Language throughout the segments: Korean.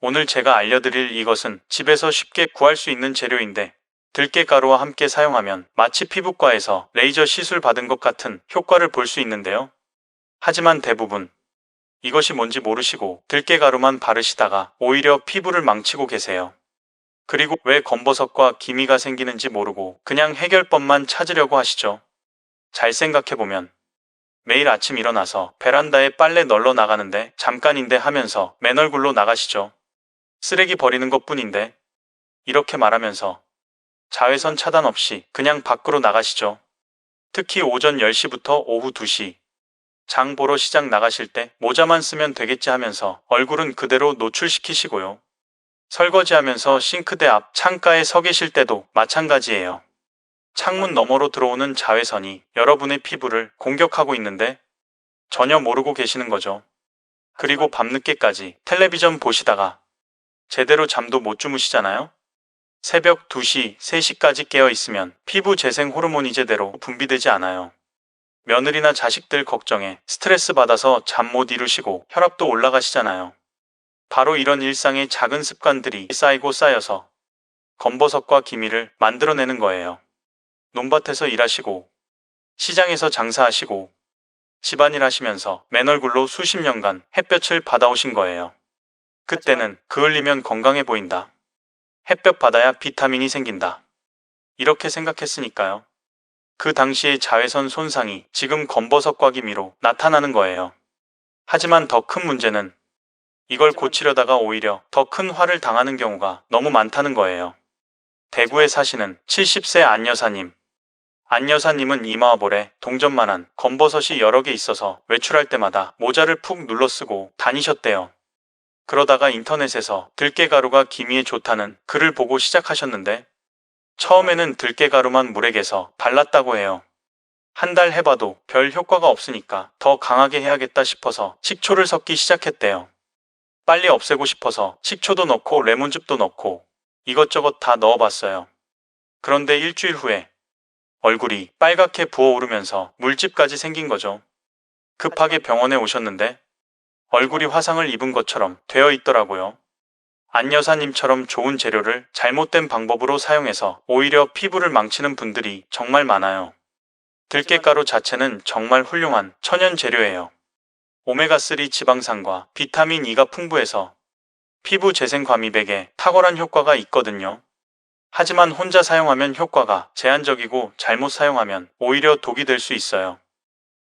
오늘 제가 알려드릴 이것은 집에서 쉽게 구할 수 있는 재료인데 들깨가루와 함께 사용하면 마치 피부과에서 레이저 시술 받은 것 같은 효과를 볼 수 있는데요. 하지만 대부분 이것이 뭔지 모르시고 들깨가루만 바르시다가 오히려 피부를 망치고 계세요. 그리고 왜 검버섯과 기미가 생기는지 모르고 그냥 해결법만 찾으려고 하시죠. 잘 생각해보면 매일 아침 일어나서 베란다에 빨래 널러 나가는데 잠깐인데 하면서 맨 얼굴로 나가시죠. 쓰레기 버리는 것뿐인데 이렇게 말하면서 자외선 차단 없이 그냥 밖으로 나가시죠. 특히 오전 10시부터 오후 2시 장 보러 시장 나가실 때 모자만 쓰면 되겠지 하면서 얼굴은 그대로 노출시키시고요. 설거지하면서 싱크대 앞 창가에 서 계실 때도 마찬가지예요. 창문 너머로 들어오는 자외선이 여러분의 피부를 공격하고 있는데 전혀 모르고 계시는 거죠. 그리고 밤늦게까지 텔레비전 보시다가 제대로 잠도 못 주무시잖아요? 새벽 2시, 3시까지 깨어 있으면 피부 재생 호르몬이 제대로 분비되지 않아요. 며느리나 자식들 걱정에 스트레스 받아서 잠 못 이루시고 혈압도 올라가시잖아요. 바로 이런 일상의 작은 습관들이 쌓이고 쌓여서 검버섯과 기미를 만들어내는 거예요. 논밭에서 일하시고 시장에서 장사하시고 집안일 하시면서 맨 얼굴로 수십 년간 햇볕을 받아오신 거예요. 그때는 그을리면 건강해 보인다. 햇볕 받아야 비타민이 생긴다. 이렇게 생각했으니까요. 그 당시의 자외선 손상이 지금 검버섯과 기미로 나타나는 거예요. 하지만 더 큰 문제는 이걸 고치려다가 오히려 더 큰 화를 당하는 경우가 너무 많다는 거예요. 대구에 사시는 70세 안 여사님. 안 여사님은 이마와볼에 동전만한 검버섯이 여러 개 있어서 외출할 때마다 모자를 푹 눌러 쓰고 다니셨대요. 그러다가 인터넷에서 들깨가루가 기미에 좋다는 글을 보고 시작하셨는데 처음에는 들깨가루만 물에 개서 발랐다고 해요. 한 달 해봐도 별 효과가 없으니까 더 강하게 해야겠다 싶어서 식초를 섞기 시작했대요. 빨리 없애고 싶어서 식초도 넣고 레몬즙도 넣고 이것저것 다 넣어봤어요. 그런데 일주일 후에 얼굴이 빨갛게 부어오르면서 물집까지 생긴 거죠. 급하게 병원에 오셨는데 얼굴이 화상을 입은 것처럼 되어 있더라고요. 안 여사님처럼 좋은 재료를 잘못된 방법으로 사용해서 오히려 피부를 망치는 분들이 정말 많아요. 들깨가루 자체는 정말 훌륭한 천연 재료예요. 오메가3 지방산과 비타민 E가 풍부해서 피부 재생 과미백에 탁월한 효과가 있거든요. 하지만 혼자 사용하면 효과가 제한적이고 잘못 사용하면 오히려 독이 될 수 있어요.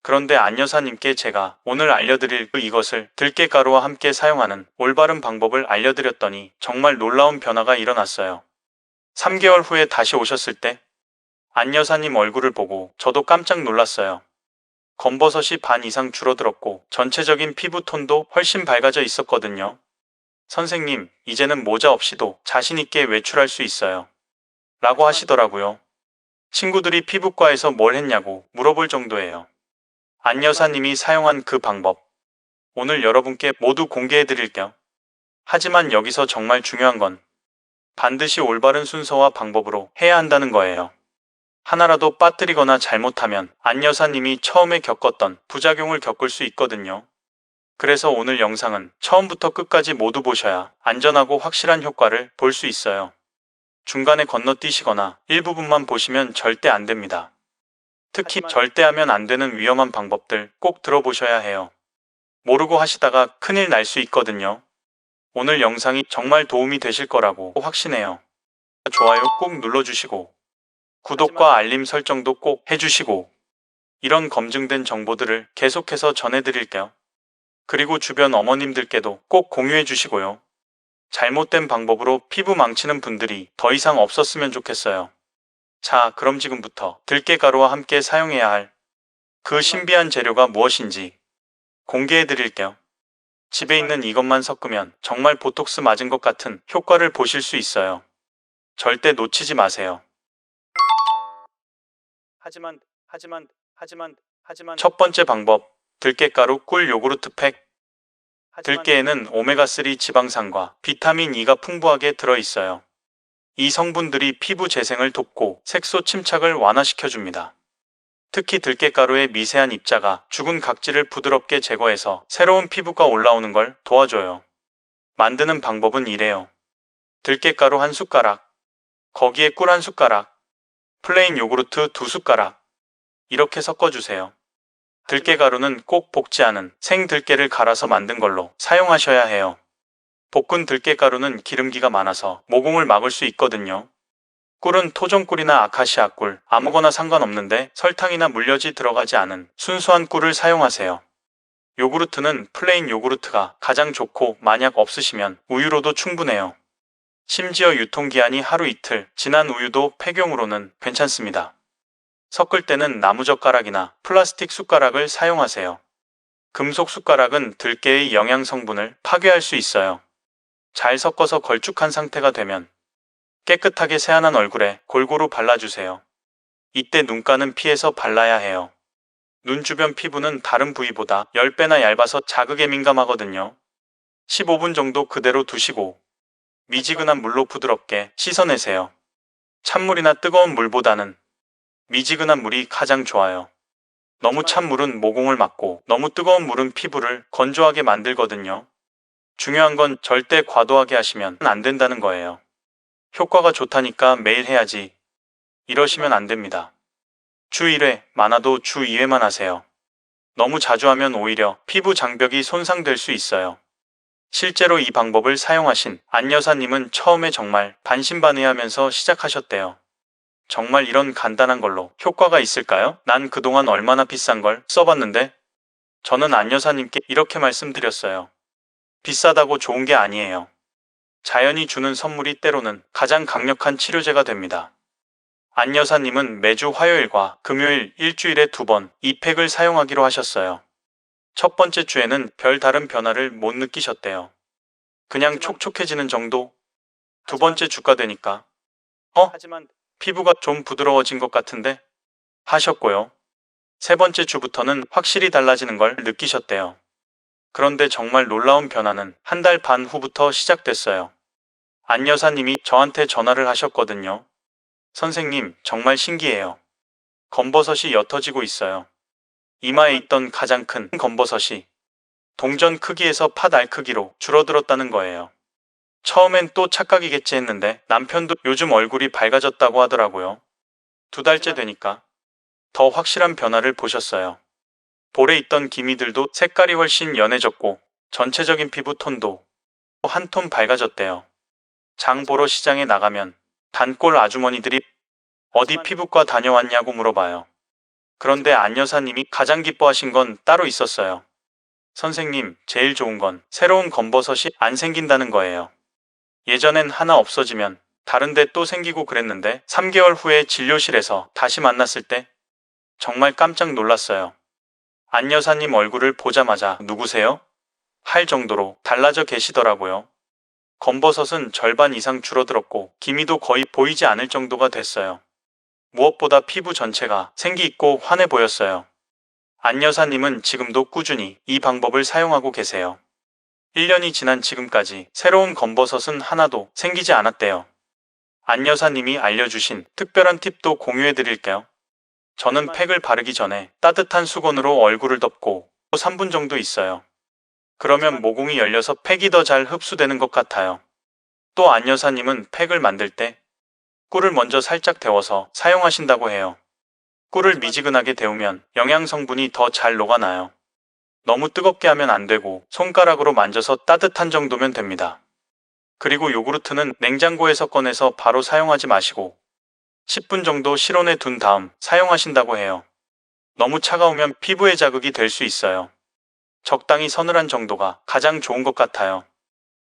그런데 안 여사님께 제가 오늘 알려드릴 이것을 들깨가루와 함께 사용하는 올바른 방법을 알려드렸더니 정말 놀라운 변화가 일어났어요. 3개월 후에 다시 오셨을 때 안 여사님 얼굴을 보고 저도 깜짝 놀랐어요. 검버섯이 반 이상 줄어들었고 전체적인 피부톤도 훨씬 밝아져 있었거든요. 선생님, 이제는 모자 없이도 자신있게 외출할 수 있어요. 라고 하시더라고요. 친구들이 피부과에서 뭘 했냐고 물어볼 정도예요. 안 여사님이 사용한 그 방법, 오늘 여러분께 모두 공개해 드릴게요. 하지만 여기서 정말 중요한 건 반드시 올바른 순서와 방법으로 해야 한다는 거예요. 하나라도 빠뜨리거나 잘못하면 안 여사님이 처음에 겪었던 부작용을 겪을 수 있거든요. 그래서 오늘 영상은 처음부터 끝까지 모두 보셔야 안전하고 확실한 효과를 볼 수 있어요. 중간에 건너뛰시거나 일부분만 보시면 절대 안 됩니다. 특히 절대 하면 안 되는 위험한 방법들 꼭 들어보셔야 해요. 모르고 하시다가 큰일 날 수 있거든요. 오늘 영상이 정말 도움이 되실 거라고 확신해요. 좋아요 꼭 눌러주시고 구독과 알림 설정도 꼭 해주시고 이런 검증된 정보들을 계속해서 전해드릴게요. 그리고 주변 어머님들께도 꼭 공유해 주시고요. 잘못된 방법으로 피부 망치는 분들이 더 이상 없었으면 좋겠어요. 자, 그럼 지금부터 들깨가루와 함께 사용해야 할 그 신비한 재료가 무엇인지 공개해 드릴게요. 집에 있는 이것만 섞으면 정말 보톡스 맞은 것 같은 효과를 보실 수 있어요. 절대 놓치지 마세요. 첫 번째 방법, 들깨가루 꿀 요구르트 팩. 들깨에는 오메가3 지방산과 비타민 E가 풍부하게 들어있어요. 이 성분들이 피부 재생을 돕고 색소 침착을 완화시켜줍니다. 특히 들깨가루의 미세한 입자가 죽은 각질을 부드럽게 제거해서 새로운 피부가 올라오는 걸 도와줘요. 만드는 방법은 이래요. 들깨가루 1숟가락, 거기에 꿀 1숟가락, 플레인 요구르트 2숟가락 이렇게 섞어주세요. 들깨가루는 꼭 볶지 않은 생들깨를 갈아서 만든 걸로 사용하셔야 해요. 볶은 들깨가루는 기름기가 많아서 모공을 막을 수 있거든요. 꿀은 토종꿀이나 아카시아 꿀 아무거나 상관없는데 설탕이나 물엿이 들어가지 않은 순수한 꿀을 사용하세요. 요구르트는 플레인 요구르트가 가장 좋고 만약 없으시면 우유로도 충분해요. 심지어 유통기한이 하루 이틀 지난 우유도 폐경으로는 괜찮습니다. 섞을 때는 나무젓가락이나 플라스틱 숟가락을 사용하세요. 금속 숟가락은 들깨의 영양 성분을 파괴할 수 있어요. 잘 섞어서 걸쭉한 상태가 되면 깨끗하게 세안한 얼굴에 골고루 발라주세요. 이때 눈가는 피해서 발라야 해요. 눈 주변 피부는 다른 부위보다 10배나 얇아서 자극에 민감하거든요. 15분 정도 그대로 두시고 미지근한 물로 부드럽게 씻어내세요. 찬물이나 뜨거운 물보다는 미지근한 물이 가장 좋아요. 너무 찬 물은 모공을 막고 너무 뜨거운 물은 피부를 건조하게 만들거든요. 중요한 건 절대 과도하게 하시면 안 된다는 거예요. 효과가 좋다니까 매일 해야지 이러시면 안 됩니다. 주 1회, 많아도 주 2회만 하세요. 너무 자주 하면 오히려 피부 장벽이 손상될 수 있어요. 실제로 이 방법을 사용하신 안 여사님은 처음에 정말 반신반의하면서 시작하셨대요. 정말 이런 간단한 걸로 효과가 있을까요? 난 그동안 얼마나 비싼 걸 써봤는데? 저는 안 여사님께 이렇게 말씀드렸어요. 비싸다고 좋은 게 아니에요. 자연이 주는 선물이 때로는 가장 강력한 치료제가 됩니다. 안 여사님은 매주 화요일과 금요일 일주일에 2번 이 팩을 사용하기로 하셨어요. 첫 번째 주에는 별다른 변화를 못 느끼셨대요. 그냥 촉촉해지는 정도? 두 번째 주가 되니까 하지만 피부가 좀 부드러워진 것 같은데? 하셨고요. 세 번째 주부터는 확실히 달라지는 걸 느끼셨대요. 그런데 정말 놀라운 변화는 1달 반 후부터 시작됐어요. 안 여사님이 저한테 전화를 하셨거든요. 선생님, 정말 신기해요. 검버섯이 옅어지고 있어요. 이마에 있던 가장 큰 검버섯이 동전 크기에서 팥알 크기로 줄어들었다는 거예요. 처음엔 또 착각이겠지 했는데 남편도 요즘 얼굴이 밝아졌다고 하더라고요. 2달째 되니까 더 확실한 변화를 보셨어요. 볼에 있던 기미들도 색깔이 훨씬 연해졌고 전체적인 피부 톤도 한 톤 밝아졌대요. 장 보러 시장에 나가면 단골 아주머니들이 어디 피부과 다녀왔냐고 물어봐요. 그런데 안 여사님이 가장 기뻐하신 건 따로 있었어요. 선생님, 제일 좋은 건 새로운 검버섯이 안 생긴다는 거예요. 예전엔 하나 없어지면 다른데 또 생기고 그랬는데 3개월 후에 진료실에서 다시 만났을 때 정말 깜짝 놀랐어요. 안 여사님 얼굴을 보자마자 누구세요? 할 정도로 달라져 계시더라고요. 검버섯은 절반 이상 줄어들었고 기미도 거의 보이지 않을 정도가 됐어요. 무엇보다 피부 전체가 생기 있고 환해 보였어요. 안 여사님은 지금도 꾸준히 이 방법을 사용하고 계세요. 1년이 지난 지금까지 새로운 검버섯은 하나도 생기지 않았대요. 안 여사님이 알려주신 특별한 팁도 공유해 드릴게요. 저는 팩을 바르기 전에 따뜻한 수건으로 얼굴을 덮고 3분 정도 있어요. 그러면 모공이 열려서 팩이 더 잘 흡수되는 것 같아요. 또 안 여사님은 팩을 만들 때 꿀을 먼저 살짝 데워서 사용하신다고 해요. 꿀을 미지근하게 데우면 영양 성분이 더 잘 녹아나요. 너무 뜨겁게 하면 안 되고 손가락으로 만져서 따뜻한 정도면 됩니다. 그리고 요구르트는 냉장고에서 꺼내서 바로 사용하지 마시고 10분 정도 실온에 둔 다음 사용하신다고 해요. 너무 차가우면 피부에 자극이 될 수 있어요. 적당히 서늘한 정도가 가장 좋은 것 같아요.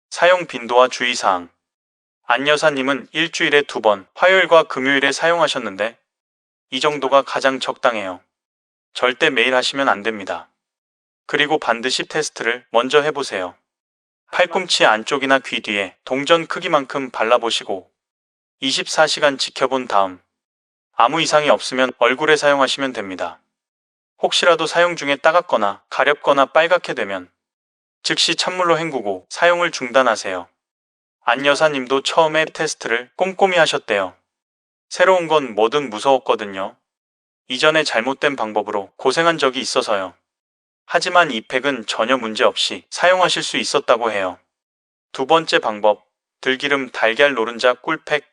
사용 빈도와 주의사항. 안 여사님은 일주일에 2번 화요일과 금요일에 사용하셨는데 이 정도가 가장 적당해요. 절대 매일 하시면 안 됩니다. 그리고 반드시 테스트를 먼저 해보세요. 팔꿈치 안쪽이나 귀 뒤에 동전 크기만큼 발라보시고 24시간 지켜본 다음 아무 이상이 없으면 얼굴에 사용하시면 됩니다. 혹시라도 사용 중에 따갑거나 가렵거나 빨갛게 되면 즉시 찬물로 헹구고 사용을 중단하세요. 안 여사님도 처음에 테스트를 꼼꼼히 하셨대요. 새로운 건 뭐든 무서웠거든요. 이전에 잘못된 방법으로 고생한 적이 있어서요. 하지만 이 팩은 전혀 문제 없이 사용하실 수 있었다고 해요. 두 번째 방법, 들기름 달걀 노른자 꿀팩.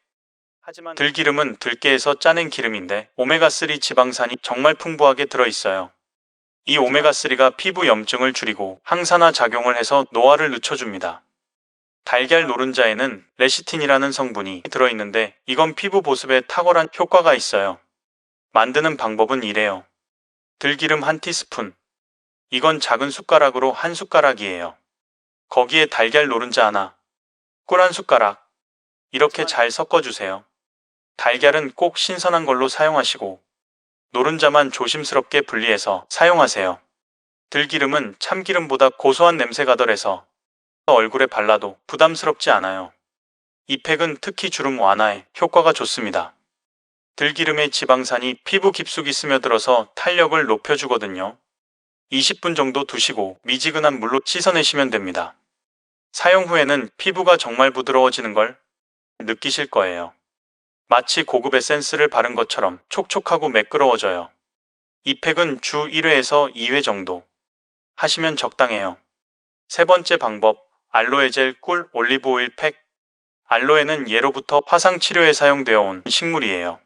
하지만 들기름은 들깨에서 짜낸 기름인데 오메가3 지방산이 정말 풍부하게 들어있어요. 이 오메가3가 피부 염증을 줄이고 항산화 작용을 해서 노화를 늦춰줍니다. 달걀 노른자에는 레시틴이라는 성분이 들어있는데 이건 피부 보습에 탁월한 효과가 있어요. 만드는 방법은 이래요. 들기름 1티스푼. 이건 작은 숟가락으로 1숟가락이에요. 거기에 달걀 노른자 하나, 꿀 1숟가락. 이렇게 잘 섞어주세요. 달걀은 꼭 신선한 걸로 사용하시고 노른자만 조심스럽게 분리해서 사용하세요. 들기름은 참기름보다 고소한 냄새가 덜해서 얼굴에 발라도 부담스럽지 않아요. 이 팩은 특히 주름 완화에 효과가 좋습니다. 들기름의 지방산이 피부 깊숙이 스며들어서 탄력을 높여주거든요. 20분 정도 두시고 미지근한 물로 씻어내시면 됩니다. 사용 후에는 피부가 정말 부드러워지는 걸 느끼실 거예요. 마치 고급 에센스를 바른 것처럼 촉촉하고 매끄러워져요. 이 팩은 주 1회에서 2회 정도 하시면 적당해요. 세 번째 방법, 알로에 젤 꿀 올리브 오일 팩. 알로에는 예로부터 화상 치료에 사용되어 온 식물이에요.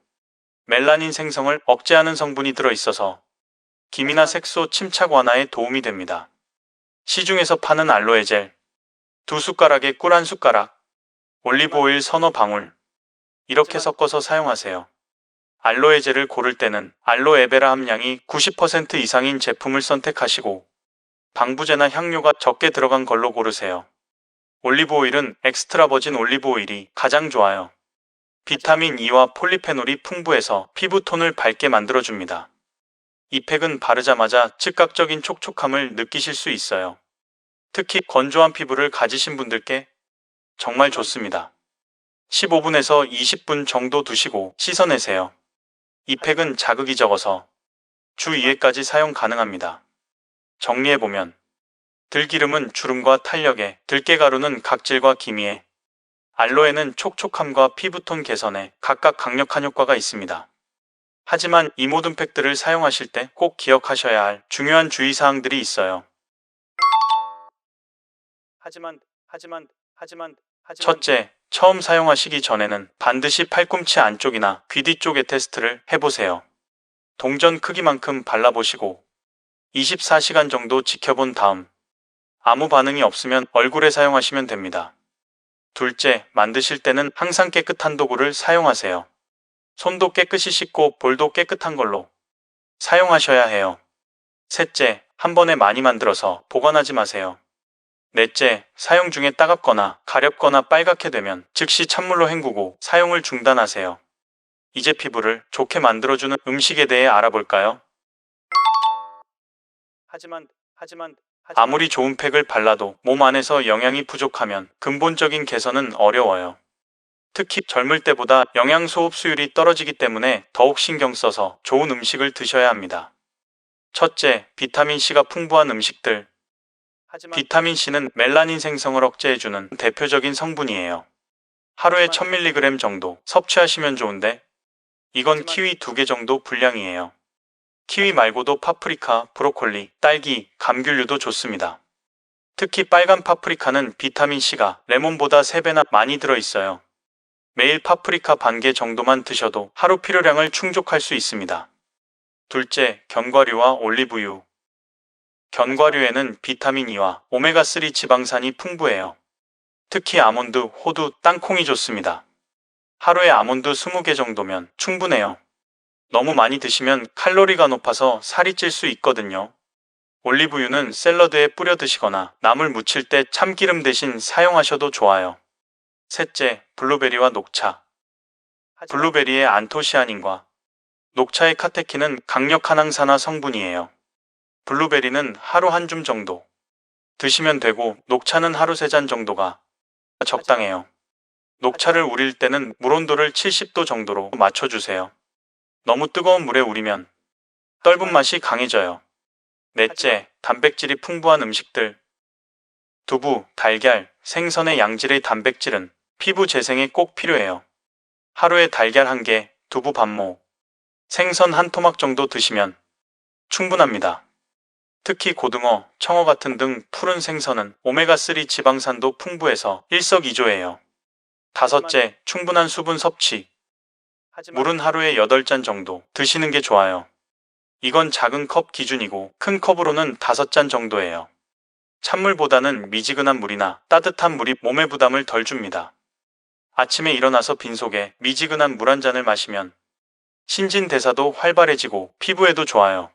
멜라닌 생성을 억제하는 성분이 들어있어서 기미나 색소 침착 완화에 도움이 됩니다. 시중에서 파는 알로에 젤 2숟가락에 꿀 1숟가락, 올리브 오일 서너 방울 이렇게 섞어서 사용하세요. 알로에 젤을 고를 때는 알로에베라 함량이 90% 이상인 제품을 선택하시고 방부제나 향료가 적게 들어간 걸로 고르세요. 올리브 오일은 엑스트라 버진 올리브 오일이 가장 좋아요. 비타민 E와 폴리페놀이 풍부해서 피부톤을 밝게 만들어줍니다. 이 팩은 바르자마자 즉각적인 촉촉함을 느끼실 수 있어요. 특히 건조한 피부를 가지신 분들께 정말 좋습니다. 15분에서 20분 정도 두시고 씻어내세요. 이 팩은 자극이 적어서 주 2회까지 사용 가능합니다. 정리해보면 들기름은 주름과 탄력에, 들깨가루는 각질과 기미에, 알로에는 촉촉함과 피부톤 개선에 각각 강력한 효과가 있습니다. 하지만 이 모든 팩들을 사용하실 때 꼭 기억하셔야 할 중요한 주의사항들이 있어요. 첫째, 처음 사용하시기 전에는 반드시 팔꿈치 안쪽이나 귀 뒤쪽의 테스트를 해보세요. 동전 크기만큼 발라보시고 24시간 정도 지켜본 다음 아무 반응이 없으면 얼굴에 사용하시면 됩니다. 둘째, 만드실 때는 항상 깨끗한 도구를 사용하세요. 손도 깨끗이 씻고 볼도 깨끗한 걸로 사용하셔야 해요. 셋째, 한 번에 많이 만들어서 보관하지 마세요. 넷째, 사용 중에 따갑거나 가렵거나 빨갛게 되면 즉시 찬물로 헹구고 사용을 중단하세요. 이제 피부를 좋게 만들어주는 음식에 대해 알아볼까요? 아무리 좋은 팩을 발라도 몸 안에서 영양이 부족하면 근본적인 개선은 어려워요. 특히 젊을 때보다 영양소 흡수율이 떨어지기 때문에 더욱 신경 써서 좋은 음식을 드셔야 합니다. 첫째, 비타민C가 풍부한 음식들. 비타민C는 멜라닌 생성을 억제해주는 대표적인 성분이에요. 하루에 1000mg 정도 섭취하시면 좋은데 이건 키위 2개 정도 분량이에요. 키위 말고도 파프리카, 브로콜리, 딸기, 감귤류도 좋습니다. 특히 빨간 파프리카는 비타민C가 레몬보다 3배나 많이 들어있어요. 매일 파프리카 반 개 정도만 드셔도 하루 필요량을 충족할 수 있습니다. 둘째, 견과류와 올리브유. 견과류에는 비타민 E와 오메가3 지방산이 풍부해요. 특히 아몬드, 호두, 땅콩이 좋습니다. 하루에 아몬드 20개 정도면 충분해요. 너무 많이 드시면 칼로리가 높아서 살이 찔 수 있거든요. 올리브유는 샐러드에 뿌려 드시거나 나물 무칠 때 참기름 대신 사용하셔도 좋아요. 셋째, 블루베리와 녹차. 블루베리의 안토시아닌과 녹차의 카테킨은 강력한 항산화 성분이에요. 블루베리는 하루 한 줌 정도 드시면 되고 녹차는 하루 3잔 정도가 적당해요. 녹차를 우릴 때는 물 온도를 70도 정도로 맞춰주세요. 너무 뜨거운 물에 우리면 떫은 맛이 강해져요. 넷째, 단백질이 풍부한 음식들. 두부, 달걀, 생선의 양질의 단백질은 피부 재생에 꼭 필요해요. 하루에 달걀 1개, 두부 반모, 생선 1토막 정도 드시면 충분합니다. 특히 고등어, 청어 같은 등 푸른 생선은 오메가3 지방산도 풍부해서 일석이조예요. 다섯째, 충분한 수분 섭취. 물은 하루에 8잔 정도 드시는 게 좋아요. 이건 작은 컵 기준이고 큰 컵으로는 5잔 정도예요. 찬물보다는 미지근한 물이나 따뜻한 물이 몸에 부담을 덜 줍니다. 아침에 일어나서 빈속에 미지근한 물 한 잔을 마시면 신진대사도 활발해지고 피부에도 좋아요.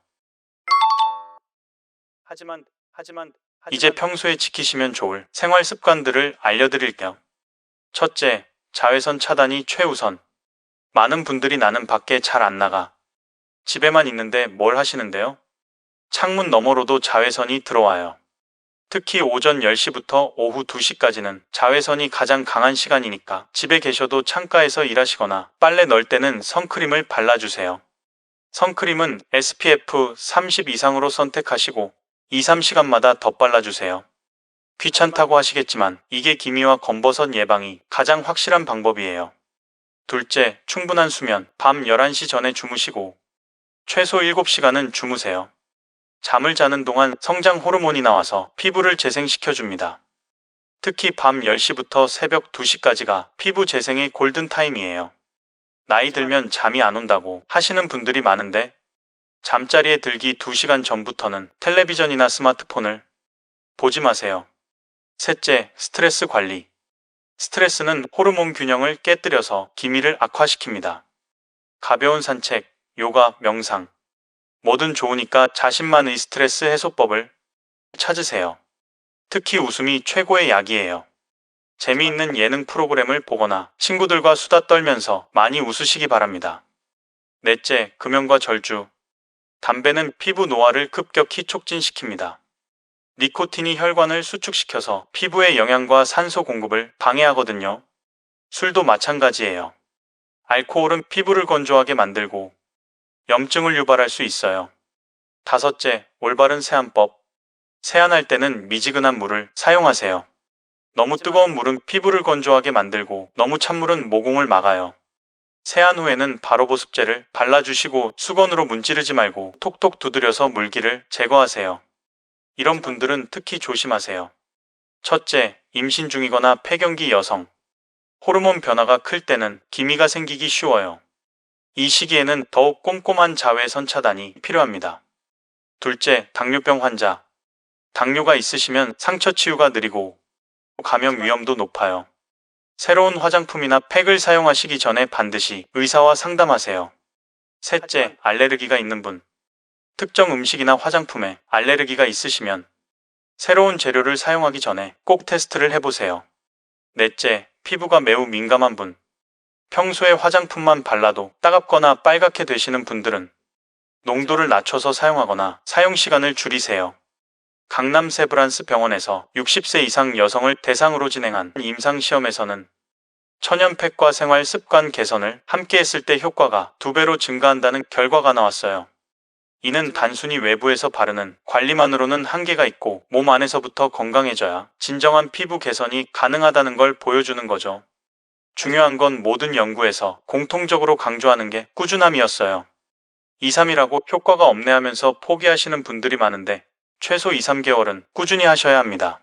이제 평소에 지키시면 좋을 생활 습관들을 알려드릴게요. 첫째, 자외선 차단이 최우선. 많은 분들이 나는 밖에 잘 안 나가, 집에만 있는데 뭘 하시는데요? 창문 너머로도 자외선이 들어와요. 특히 오전 10시부터 오후 2시까지는 자외선이 가장 강한 시간이니까 집에 계셔도 창가에서 일하시거나 빨래 널 때는 선크림을 발라주세요. 선크림은 SPF 30 이상으로 선택하시고 2-3시간마다 더 발라주세요. 귀찮다고 하시겠지만 이게 기미와 검버섯 예방이 가장 확실한 방법이에요. 둘째, 충분한 수면. 밤 11시 전에 주무시고 최소 7시간은 주무세요. 잠을 자는 동안 성장 호르몬이 나와서 피부를 재생시켜줍니다. 특히 밤 10시부터 새벽 2시까지가 피부 재생의 골든타임이에요. 나이 들면 잠이 안 온다고 하시는 분들이 많은데 잠자리에 들기 2시간 전부터는 텔레비전이나 스마트폰을 보지 마세요. 셋째, 스트레스 관리. 스트레스는 호르몬 균형을 깨뜨려서 기미를 악화시킵니다. 가벼운 산책, 요가, 명상, 뭐든 좋으니까 자신만의 스트레스 해소법을 찾으세요. 특히 웃음이 최고의 약이에요. 재미있는 예능 프로그램을 보거나 친구들과 수다 떨면서 많이 웃으시기 바랍니다. 넷째, 금연과 절주. 담배는 피부 노화를 급격히 촉진시킵니다. 니코틴이 혈관을 수축시켜서 피부의 영양과 산소 공급을 방해하거든요. 술도 마찬가지예요. 알코올은 피부를 건조하게 만들고 염증을 유발할 수 있어요. 다섯째, 올바른 세안법. 세안할 때는 미지근한 물을 사용하세요. 너무 뜨거운 물은 피부를 건조하게 만들고 너무 찬 물은 모공을 막아요. 세안 후에는 바로 보습제를 발라주시고 수건으로 문지르지 말고 톡톡 두드려서 물기를 제거하세요. 이런 분들은 특히 조심하세요. 첫째, 임신 중이거나 폐경기 여성. 호르몬 변화가 클 때는 기미가 생기기 쉬워요. 이 시기에는 더욱 꼼꼼한 자외선 차단이 필요합니다. 둘째, 당뇨병 환자. 당뇨가 있으시면 상처 치유가 느리고 감염 위험도 높아요. 새로운 화장품이나 팩을 사용하시기 전에 반드시 의사와 상담하세요. 셋째, 알레르기가 있는 분. 특정 음식이나 화장품에 알레르기가 있으시면 새로운 재료를 사용하기 전에 꼭 테스트를 해보세요. 넷째, 피부가 매우 민감한 분. 평소에 화장품만 발라도 따갑거나 빨갛게 되시는 분들은 농도를 낮춰서 사용하거나 사용 시간을 줄이세요. 강남 세브란스 병원에서 60세 이상 여성을 대상으로 진행한 임상시험에서는 천연팩과 생활 습관 개선을 함께 했을 때 효과가 2배로 증가한다는 결과가 나왔어요. 이는 단순히 외부에서 바르는 관리만으로는 한계가 있고 몸 안에서부터 건강해져야 진정한 피부 개선이 가능하다는 걸 보여주는 거죠. 중요한 건 모든 연구에서 공통적으로 강조하는 게 꾸준함이었어요. 2-3일하고 효과가 없네 하면서 포기하시는 분들이 많은데 최소 2-3개월은 꾸준히 하셔야 합니다.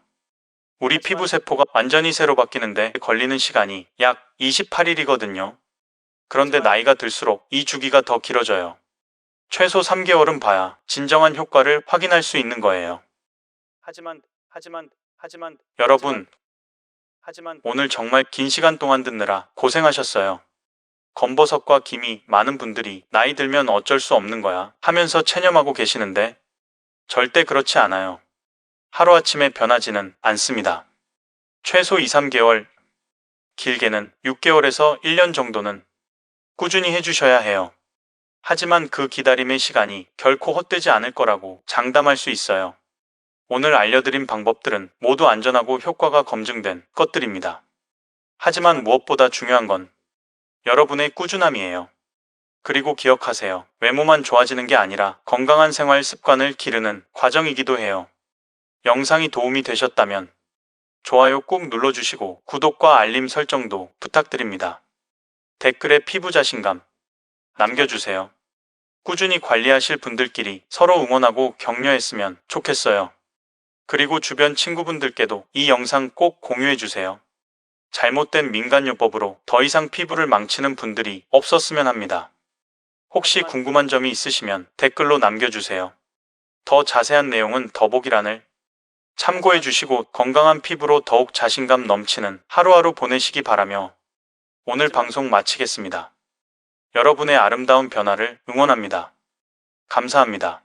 우리 피부 세포가 완전히 새로 바뀌는데 걸리는 시간이 약 28일이거든요. 그런데 나이가 들수록 이 주기가 더 길어져요. 최소 3개월은 봐야 진정한 효과를 확인할 수 있는 거예요. 여러분, 오늘 정말 긴 시간 동안 듣느라 고생하셨어요. 검버섯과 기미, 많은 분들이 나이 들면 어쩔 수 없는 거야 하면서 체념하고 계시는데 절대 그렇지 않아요. 하루아침에 변하지는 않습니다. 최소 2-3개월, 길게는 6개월에서 1년 정도는 꾸준히 해주셔야 해요. 하지만 그 기다림의 시간이 결코 헛되지 않을 거라고 장담할 수 있어요. 오늘 알려드린 방법들은 모두 안전하고 효과가 검증된 것들입니다. 하지만 무엇보다 중요한 건 여러분의 꾸준함이에요. 그리고 기억하세요. 외모만 좋아지는 게 아니라 건강한 생활 습관을 기르는 과정이기도 해요. 영상이 도움이 되셨다면 좋아요 꾹 눌러주시고 구독과 알림 설정도 부탁드립니다. 댓글에 피부 자신감 남겨주세요. 꾸준히 관리하실 분들끼리 서로 응원하고 격려했으면 좋겠어요. 그리고 주변 친구분들께도 이 영상 꼭 공유해주세요. 잘못된 민간요법으로 더 이상 피부를 망치는 분들이 없었으면 합니다. 혹시 궁금한 점이 있으시면 댓글로 남겨주세요. 더 자세한 내용은 더보기란을 참고해주시고 건강한 피부로 더욱 자신감 넘치는 하루하루 보내시기 바라며 오늘 방송 마치겠습니다. 여러분의 아름다운 변화를 응원합니다. 감사합니다.